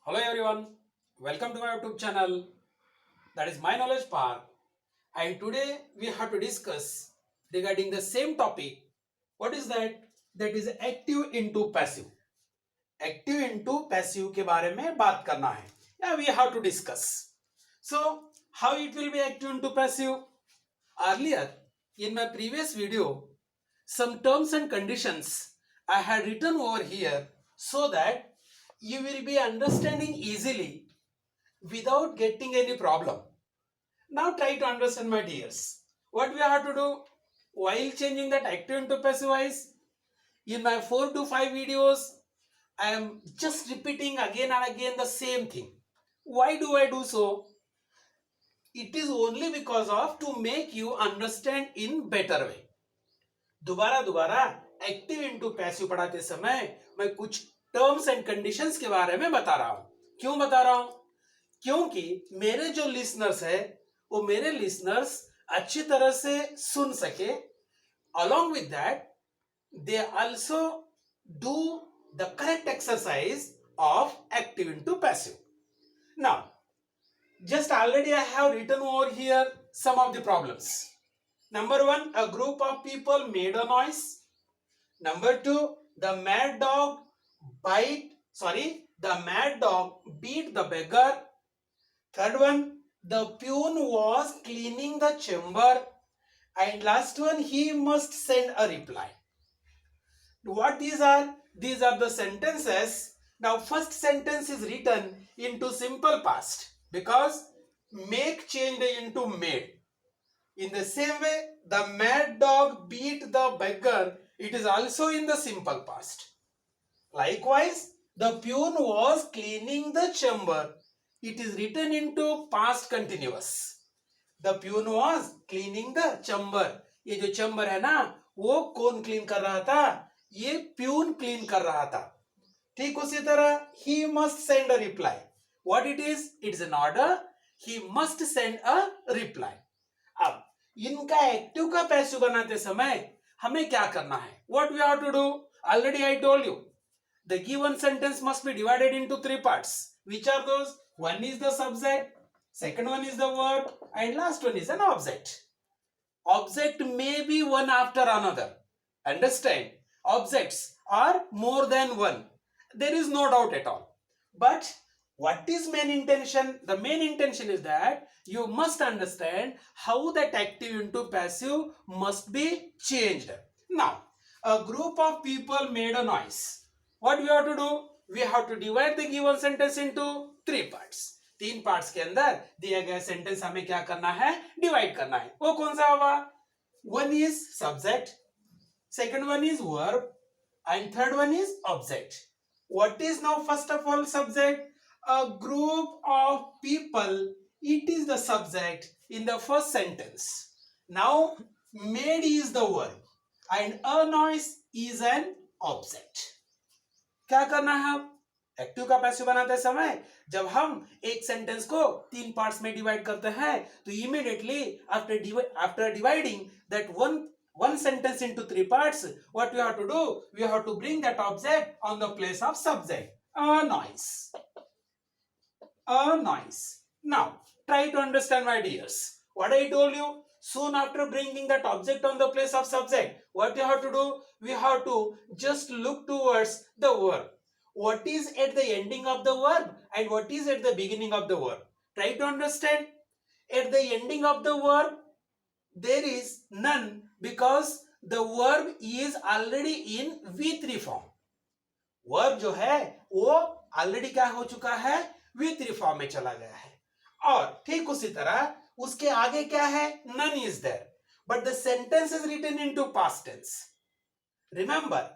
Hello everyone, welcome to my YouTube channel, that is My Knowledge Park, and today we have to discuss regarding the same topic. What is that? That is active into passive. Active into passive के बारे में बात करना है. Yeah, we have to discuss. So, how it will be active into passive? Earlier, in my previous video, some terms and conditions I had written over here so that you will be understanding easily without getting any problem. Now try to understand, my dears. What we have to do while changing that active into passive voice? In my 4 to 5 videos, I am just repeating again and again the same thing. Why do I do so? It is only because of to make you understand in better way. दोबारा दोबारा active into passive पढ़ाते समय मैं कुछ terms and conditions के बारे में बता रहा हूं. क्यों बता रहा हूं? क्योंकि मेरे जो लिसनर्स है वो मेरे लिसनर्स अच्छी तरह से सुन सके. along with that they also do the correct exercise of active into passive. Now just already I have written over here some of the problems. Number 1, a group of people made a noise. Number 2, the mad dog beat the beggar. Third one, the peon was cleaning the chamber. And last one, he must send a reply. What these are? These are the sentences. Now first sentence is written into simple past because make changed into made. In the same way, the mad dog beat the beggar. It is also in the simple past. Likewise, the peon was cleaning the chamber. It is written into past continuous. The peon was cleaning the chamber. ये जो chamber है ना, वो कौन clean कर रहा था? ये peon clean कर रहा था. ठीक उसी तरह, he must send a reply. What it is? It's an order. He must send a reply. अब इनका एक्टिव का पैसिव बनाते समय हमें क्या करना है? What we have to do? Already I told you. The given sentence must be divided into 3 parts. Which are those? One is the subject, second one is the verb, and last one is an object. Object may be one after another. Understand? Objects are more than one. There is no doubt at all. But what is main intention? The main intention is that you must understand how that active into passive must be changed. Now, a group of people made a noise. What we have to do? We have to divide the given sentence into 3 parts. 3 parts के अंदर दिया गया sentence हमें क्या करना है? Divide करना है. वो कौन सा होगा? One is subject, second one is verb, and third one is object. What is now first of all subject? A group of people. It is the subject in the first sentence. Now made is the verb and a noise is an object. क्या करना है? Active का passive बनाते समय जब हम एक sentence को 3 पार्ट्स में डिवाइड करते हैं तो immediately after dividing that one sentence into 3 parts, what we have to do? We have to bring that object on the place of subject. A noise. A noise. Now try to understand, my dears. What I told you, soon after bringing that object on the place of subject, what you have to do? We have to just look towards the verb. What is at the ending of the verb and what is at the beginning of the verb? Try to understand. At the ending of the verb, there is none because the verb is already in V3 form. Verb जो है वो already क्या हो चुका है? V3 form में चला गया है. और ठीक उसी तरह उसके आगे क्या है? None is there. But the sentence is written into past tense. Remember,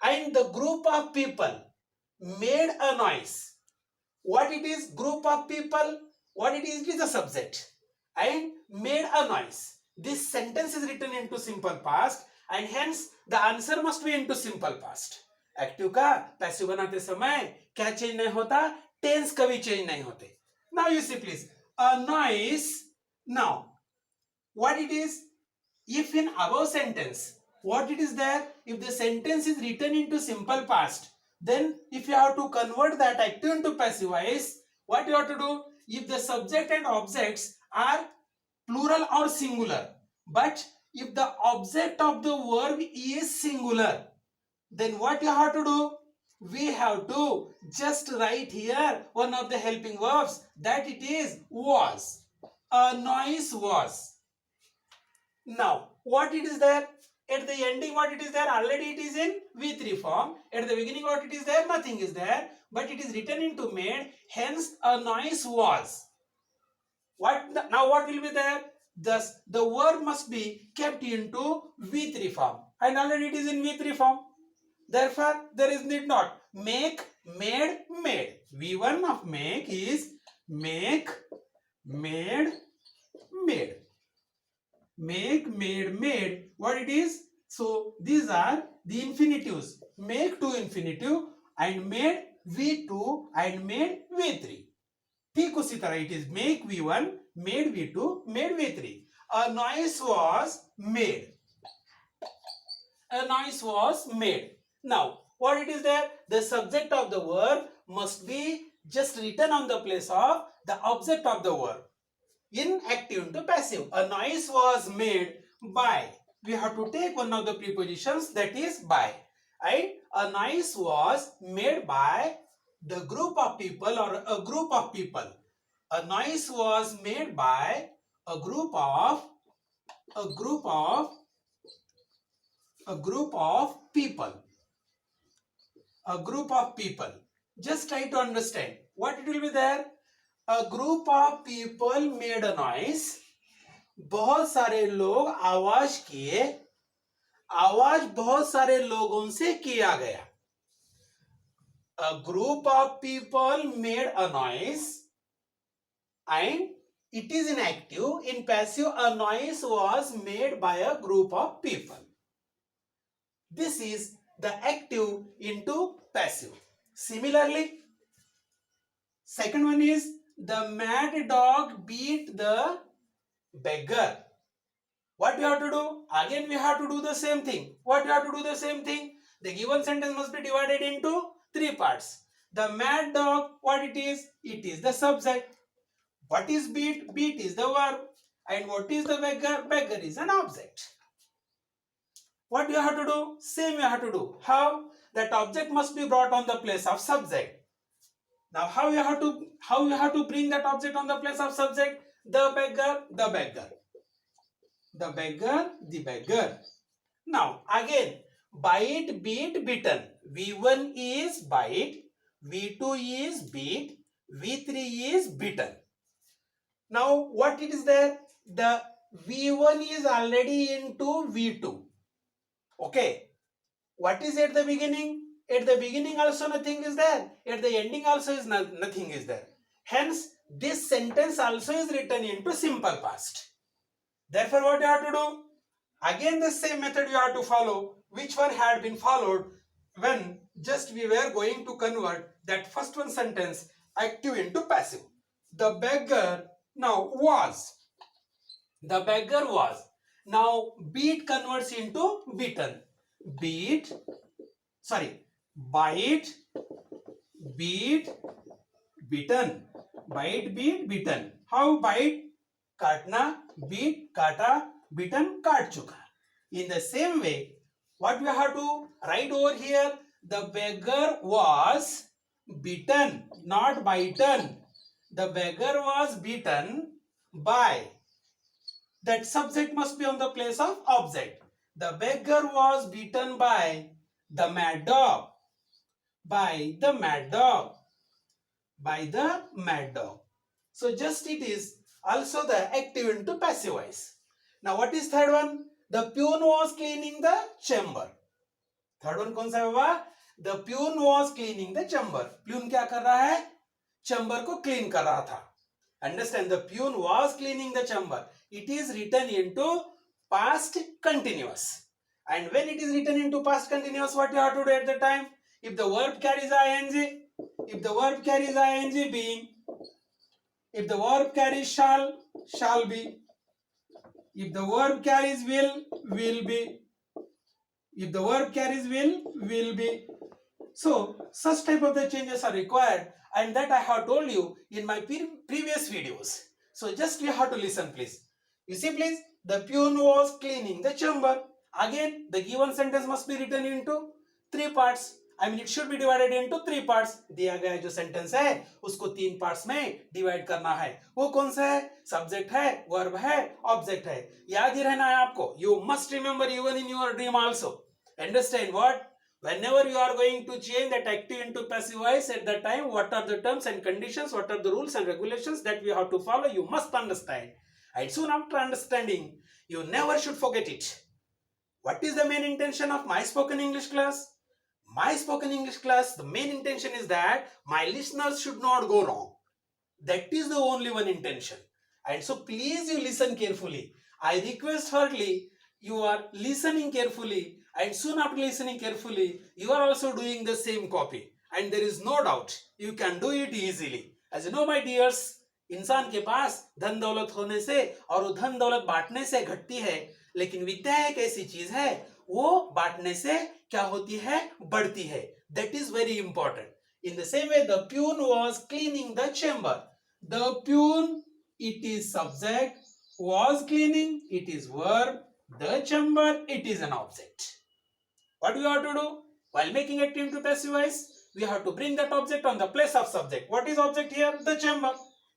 and the group of people made a noise. What it is? Group of people. What it is? It is the subject. And made a noise. This sentence is written into simple past and hence the answer must be into simple past. Active का passive बनाते समय क्या change नहीं होता? Tense कभी change नहीं होते. Now you see please, a noise. Now what it is? If in above sentence, what it is there? If the sentence is written into simple past, Then if you have to convert that active into passive voice, what you have to do? If the subject and objects are plural or singular, but if the object of the verb is singular, then what you have to do? We have to just write here one of the helping verbs, that it is was. A noise was. Now, what it is there? At the ending, what it is there? Already it is in V3 form. At the beginning, what it is there? Nothing is there. But it is written into made. Hence, a noise was. Now what will be there? Thus, the verb must be kept into V3 form. And already it is in V3 form. Therefore, there is need not. Make, made, made. V1 of make is make, made, made. Make, made. What it is? So, these are the infinitives. Make to infinitive and made V2 and made V3. ठीक उसी तरह it is make V1, made V2, made V3. A noise was made. A noise was made. Now, what it is there? The subject of the verb must be just written on the place of the object of the verb. In active into passive. A noise was made by. We have to take one of the prepositions, that is by. And a noise was made by the group of people or a group of people. A noise was made by a group of people. A group of people. Just try to understand what it will be there. A group of people made a noise. बहुत सारे लोग आवाज किए. आवाज बहुत सारे लोगों से किया गया. A group of people made a noise and it is in active. In passive, a noise was made by a group of people. This is the active into passive. Similarly, second one is the mad dog beat the beggar. What we have to do? Again we have to do the same thing. What we have to do the same thing? The given sentence must be divided into three parts. The mad dog, what it is? It is the subject. What is beat? Beat is the verb. And what is the beggar? Beggar is an object. What you have to do? Same you have to do. How? That object must be brought on the place of subject. Now how you have to bring that object on the place of subject? The beggar, the beggar. The beggar, the beggar. Now again, bite, beat, beaten. V1 is bite, V2 is beat, V3 is beaten. Now what it is there? The V1 is already into V2. Okay. What is at the beginning? At the beginning also nothing is there. At the ending also is nothing is there. Hence, this sentence also is written into simple past. Therefore, what you have to do? Again the same method you have to follow, which one had been followed when just we were going to convert that first one sentence active into passive. The beggar now was. The beggar was. Now beat converts into beaten. Bite, beat, beaten. Bite, beat, beaten. How bite? काटना, beat, काटा, beaten, काट चुका. In the same way, what we have to write over here? The beggar was beaten, not bitten. The beggar was beaten by. That subject must be on the place of object. The beggar was beaten by the mad dog. By the mad dog. By the mad dog. So just it is also the active into passive voice. Now what is third one? The peon was cleaning the chamber. Third one कौन सा है बाबा? The peon was cleaning the chamber. Peon क्या कर रहा है? Chamber को clean कर रहा था. Understand? The peon was cleaning the chamber. It is written into past continuous. And when it is written into past continuous, what you have to do at the time? If the verb carries ing, being. If the verb carries shall be. If the verb carries will be. If the verb carries will be. So such type of the changes are required, and that I have told you in my previous videos. So just you have to listen, please. You see, please, the peon was cleaning the chamber. Again, the given sentence must be written into three parts. I mean, it should be divided into three parts. दिया गया जो sentence है उसको तीन parts में divide करना है. वो कौन सा है? सब्जेक्ट है, वर्ब है, ऑब्जेक्ट है. याद ही रहना है आपको. You must remember even in your dream also. Understand what? Whenever you are going to change that active into passive voice, at that time, what are the terms and conditions, what are the rules and regulations that we have to follow, you must understand. And soon after understanding, you never should forget it. What is the main intention of my spoken English class? My spoken English class, the main intention is that my listeners should not go wrong. That is the only one intention. And so please you listen carefully. I request heartily, you are listening carefully, and soon after listening carefully, you are also doing the same copy. And there is no doubt, you can do it easily. As you know, my dears, इंसान के पास धन दौलत होने से और वो धन दौलत बांटने से घटती है, लेकिन विद्या एक ऐसी चीज है वो बांटने से क्या होती है? बढ़ती है. That is very important. In the same way, the peon was cleaning the chamber. The peon, it is subject, was cleaning, it is verb, the chamber, it is an object. What do we have to do? While making active into passive voice, we have to bring that object on the place of subject. What is object here? The chamber.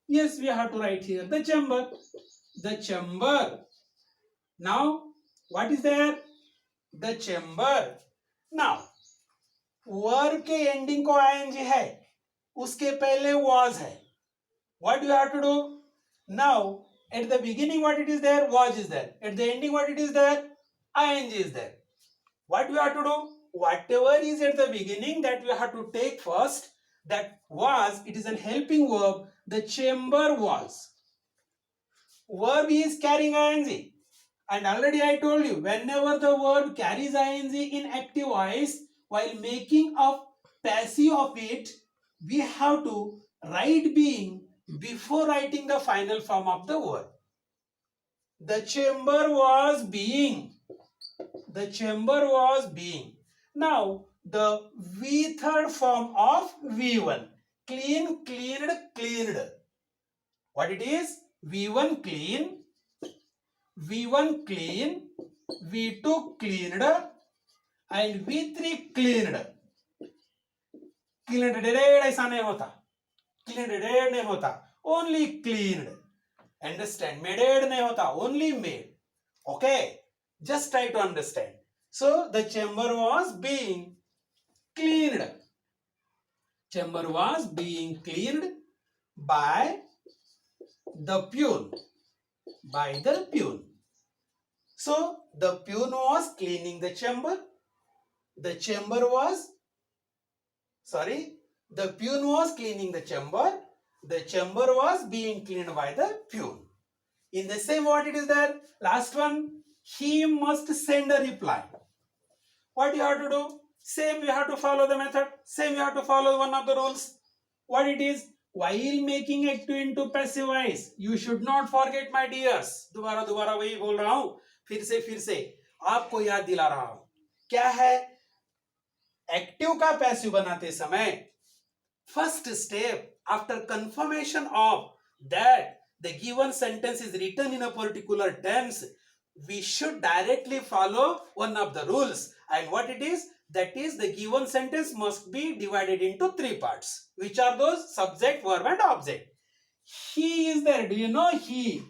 Yes, we have to write here the chamber. The chamber. Now, what is there? The chamber. Now, verb के ending को ing है, उसके पहले was है. What do you have to do? Now, at the beginning what it is there? Was is there. At the ending what it is there? ing is there. What do you have to do? Whatever is at the beginning that we have to take first. That was, it is an helping verb. The chamber was. Verb is carrying ing. And already I told you, whenever the verb carries ing in active voice, while making a passive of it, we have to write being before writing the final form of the verb. The chamber was being. The chamber was being. Now, the V3rd form of V1. Clean, cleaned, cleaned. What it is? V1 clean, V1 clean, V2 cleaned, and V3 cleaned. Cleaned ऐसा नहीं होता. Cleaned नहीं होता. Only cleaned. Understand? Made नहीं होता. Only made. Okay? Just try to understand. So the chamber was being cleaned. Chamber was being cleaned by the peon. By the peon. So the peon was cleaning the chamber. The peon was cleaning the chamber. The chamber was being cleaned by the peon. In the same what it is there? Last one, he must send a reply. What you have to do? Same, you have to follow the method. Same, you have to follow one of the rules. What it is? While making active into passive voice, you should not forget, my dears. दोबारा वही बोल रहा हूं. फिर से आपको याद दिला रहा हूं. क्या है? एक्टिव का पैसिव बनाते समय first step, after confirmation of that the given sentence is written in a particular tense, we should directly follow one of the rules. And what it is? That is, the given sentence must be divided into three parts. Which are those? Subject, verb and object. He is there. Do you know he?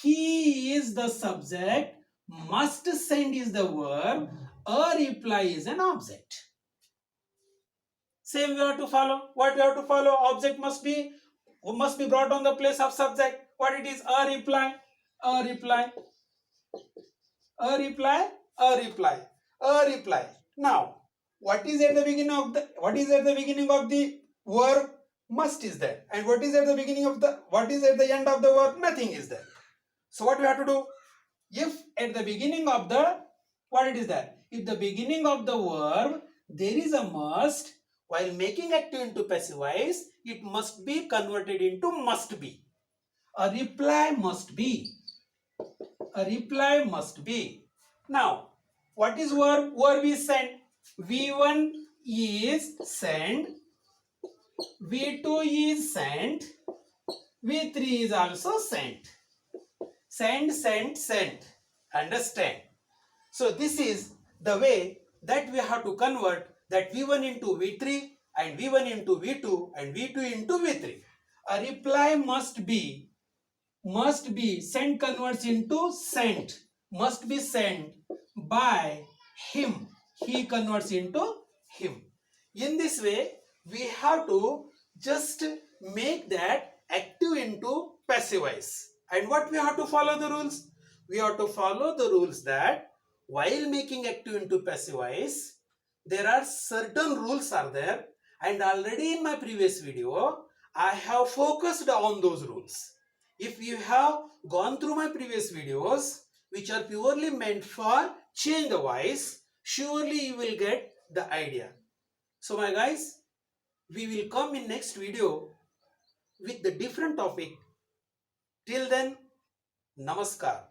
He is the subject. Must send is the verb. A reply is an object. Same we have to follow. What we have to follow? Object must be brought on the place of subject. What it is? A reply, a reply, a reply, a reply, a reply. Now, what is at the beginning of the verb? Must is there. And what is at the end of the verb? Nothing is there. So what we have to do? If at the beginning of the, what it is there? If the beginning of the verb there is a must, while making active into passive voice, it must be converted into must be. A reply must be. A reply must be. Now, what is verb? Verb is sent. V1 is send, V2 is sent, V3 is also sent. Send, send, send. Understand? So this is the way that we have to convert that V1 into V3 and V1 into V2 and V2 into V3. A reply must be sent converts into sent, must be sent by him. He converts into him. In this way, we have to just make that active into passive voice. And what we have to follow the rules? We have to follow the rules that while making active into passive voice, there are certain rules are there, and already in my previous video, I have focused on those rules. If you have gone through my previous videos, which are purely meant for change the voice, surely you will get the idea. So my guys, we will come in next video with the different topic. Till then, namaskar.